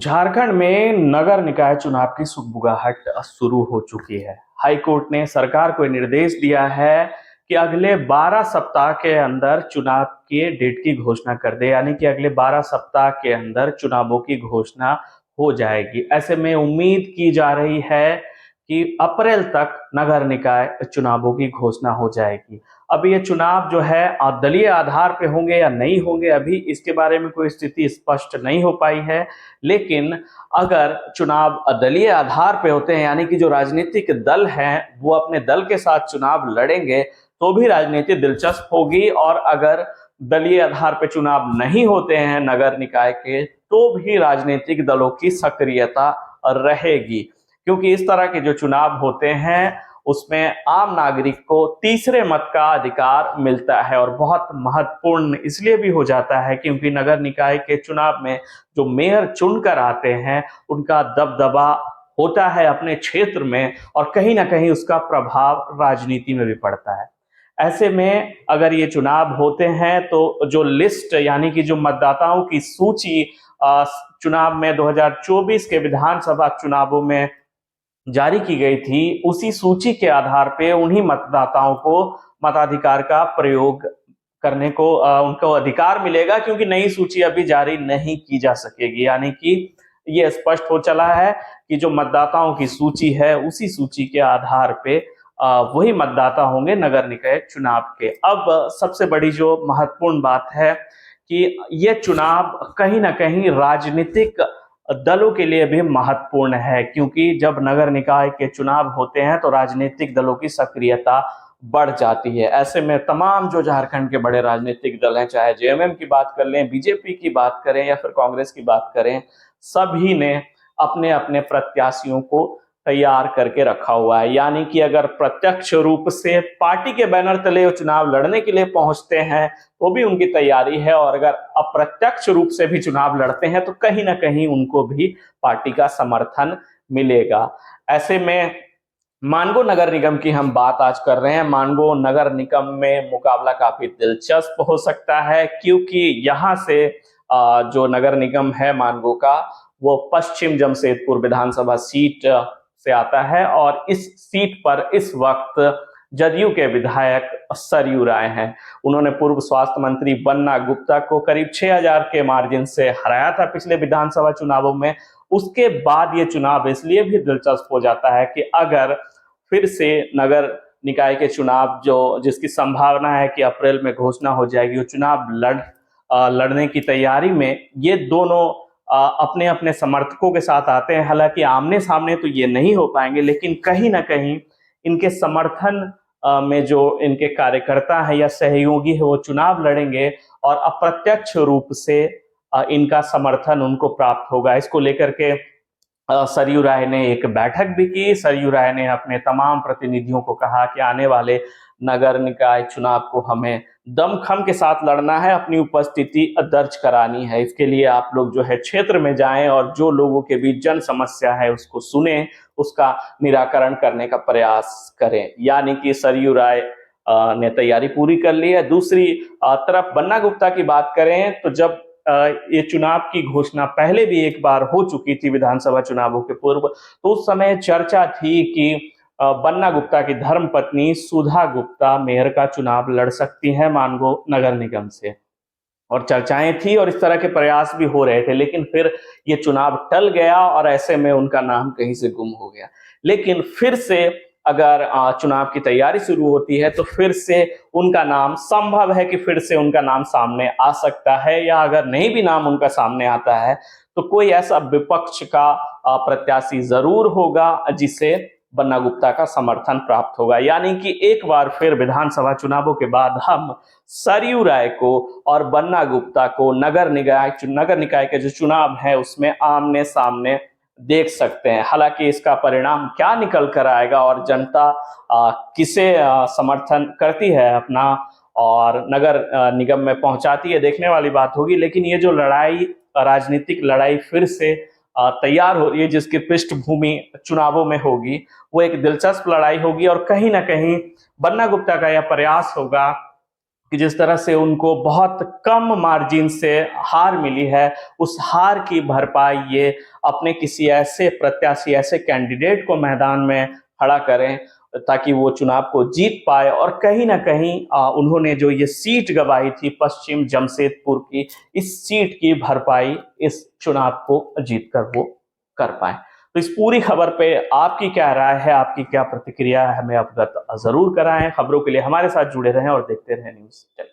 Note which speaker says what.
Speaker 1: झारखंड में नगर निकाय चुनाव की सुगबुगाहट शुरू हो चुकी है। हाई कोर्ट ने सरकार को निर्देश दिया है कि अगले 12 सप्ताह के अंदर चुनाव के डेट की घोषणा कर दे, यानी कि अगले 12 सप्ताह के अंदर चुनावों की घोषणा हो जाएगी। ऐसे में उम्मीद की जा रही है कि अप्रैल तक नगर निकाय चुनावों की घोषणा हो जाएगी। अब ये चुनाव जो है दलीय आधार पे होंगे या नहीं होंगे, अभी इसके बारे में कोई स्थिति स्पष्ट नहीं हो पाई है। लेकिन अगर चुनाव दलीय आधार पे होते हैं, यानी कि जो राजनीतिक दल हैं वो अपने दल के साथ चुनाव लड़ेंगे, तो भी राजनीति दिलचस्प होगी। और अगर दलीय आधार पे चुनाव नहीं होते हैं नगर निकाय के, तो भी राजनीतिक दलों की सक्रियता रहेगी। क्योंकि इस तरह के जो चुनाव होते हैं उसमें आम नागरिक को तीसरे मत का अधिकार मिलता है, और बहुत महत्वपूर्ण इसलिए भी हो जाता है क्योंकि नगर निकाय के चुनाव में जो मेयर चुनकर आते हैं उनका दबदबा होता है अपने क्षेत्र में, और कहीं ना कहीं उसका प्रभाव राजनीति में भी पड़ता है। ऐसे में अगर ये चुनाव होते हैं तो जो लिस्ट, यानी कि जो मतदाताओं की सूची चुनाव में 2024 के विधानसभा चुनावों में जारी की गई थी, उसी सूची के आधार पे उन्हीं मतदाताओं को मताधिकार का प्रयोग करने को उनको अधिकार मिलेगा, क्योंकि नई सूची अभी जारी नहीं की जा सकेगी। यानी कि ये स्पष्ट हो चला है कि जो मतदाताओं की सूची है उसी सूची के आधार पे वही मतदाता होंगे नगर निकाय चुनाव के। अब सबसे बड़ी जो महत्वपूर्ण बात है कि ये चुनाव कहीं ना कहीं राजनीतिक दलों के लिए भी महत्वपूर्ण है, क्योंकि जब नगर निकाय के चुनाव होते हैं तो राजनीतिक दलों की सक्रियता बढ़ जाती है। ऐसे में तमाम जो झारखंड के बड़े राजनीतिक दल हैं, चाहे जेएमएम की बात कर लें, बीजेपी की बात करें या फिर कांग्रेस की बात करें, सभी ने अपने अपने प्रत्याशियों को तैयार करके रखा हुआ है। यानी कि अगर प्रत्यक्ष रूप से पार्टी के बैनर तले चुनाव लड़ने के लिए पहुंचते हैं तो भी उनकी तैयारी है, और अगर अप्रत्यक्ष रूप से भी चुनाव लड़ते हैं तो कहीं ना कहीं उनको भी पार्टी का समर्थन मिलेगा। ऐसे में मानगो नगर निगम की हम बात आज कर रहे हैं। मानगो नगर निगम में मुकाबला काफी दिलचस्प हो सकता है, क्योंकि यहाँ से जो नगर निगम है मानगो का, वो पश्चिम जमशेदपुर विधानसभा सीट से आता है, और इस सीट पर इस वक्त जदयू के विधायक सरयू राय हैं। उन्होंने पूर्व स्वास्थ्य मंत्री बन्ना गुप्ता को करीब 6000 के मार्जिन से हराया था पिछले विधानसभा चुनावों में। उसके बाद ये चुनाव इसलिए भी दिलचस्प हो जाता है कि अगर फिर से नगर निकाय के चुनाव जिसकी संभावना है कि अप्रैल में घोषणा हो जाएगी, वो चुनाव लड़ने की तैयारी में ये दोनों अपने अपने समर्थकों के साथ आते हैं। हालांकि आमने सामने तो ये नहीं हो पाएंगे, लेकिन कहीं ना कहीं इनके समर्थन में जो इनके कार्यकर्ता है या सहयोगी है वो चुनाव लड़ेंगे, और अप्रत्यक्ष रूप से इनका समर्थन उनको प्राप्त होगा। इसको लेकर के सरयू राय ने एक बैठक भी की। सरयू राय ने अपने तमाम प्रतिनिधियों को कहा कि आने वाले नगर निकाय चुनाव को हमें दमखम के साथ लड़ना है, अपनी उपस्थिति दर्ज करानी है। इसके लिए आप लोग जो है क्षेत्र में जाएं और जो लोगों के बीच जन समस्या है उसको सुने, उसका निराकरण करने का प्रयास करें। यानी कि सरयू राय ने तैयारी पूरी कर ली है। दूसरी तरफ बन्ना गुप्ता की बात करें तो जब ये चुनाव की घोषणा पहले भी एक बार हो चुकी थी विधानसभा चुनावों के पूर्व, तो उस समय चर्चा थी कि बन्ना गुप्ता की धर्मपत्नी सुधा गुप्ता मेयर का चुनाव लड़ सकती हैं मानगो नगर निगम से, और चर्चाएं थी और इस तरह के प्रयास भी हो रहे थे। लेकिन फिर ये चुनाव टल गया और ऐसे में उनका नाम कहीं से गुम हो गया। लेकिन फिर से अगर चुनाव की तैयारी शुरू होती है तो फिर से उनका नाम, संभव है कि फिर से उनका नाम सामने आ सकता है, या अगर नहीं भी नाम उनका सामने आता है तो कोई ऐसा विपक्ष का प्रत्याशी जरूर होगा जिसे बन्ना गुप्ता का समर्थन प्राप्त होगा। यानी कि एक बार फिर विधानसभा चुनावों के बाद हम सरयू राय को और बन्ना गुप्ता को नगर निकाय के जो चुनाव है उसमें आमने सामने देख सकते हैं। हालांकि इसका परिणाम क्या निकल कर आएगा और जनता किसे समर्थन करती है अपना और नगर निगम में पहुंचाती है, देखने वाली बात होगी। लेकिन ये जो लड़ाई, राजनीतिक लड़ाई फिर से तैयार हो रही है, जिसकी पृष्ठभूमि चुनावों में होगी, वो एक दिलचस्प लड़ाई होगी। और कहीं ना कहीं बन्ना गुप्ता का यह प्रयास होगा कि जिस तरह से उनको बहुत कम मार्जिन से हार मिली है, उस हार की भरपाई ये अपने किसी ऐसे प्रत्याशी, ऐसे कैंडिडेट को मैदान में खड़ा करें ताकि वो चुनाव को जीत पाए। और कहीं ना कहीं उन्होंने जो ये सीट गंवाई थी पश्चिम जमशेदपुर की, इस सीट की भरपाई इस चुनाव को जीतकर वो कर पाए। तो इस पूरी खबर पे आपकी क्या राय है, आपकी क्या प्रतिक्रिया है, हमें अवगत जरूर कराएं। खबरों के लिए हमारे साथ जुड़े रहें और देखते रहें न्यूज़ चैनल।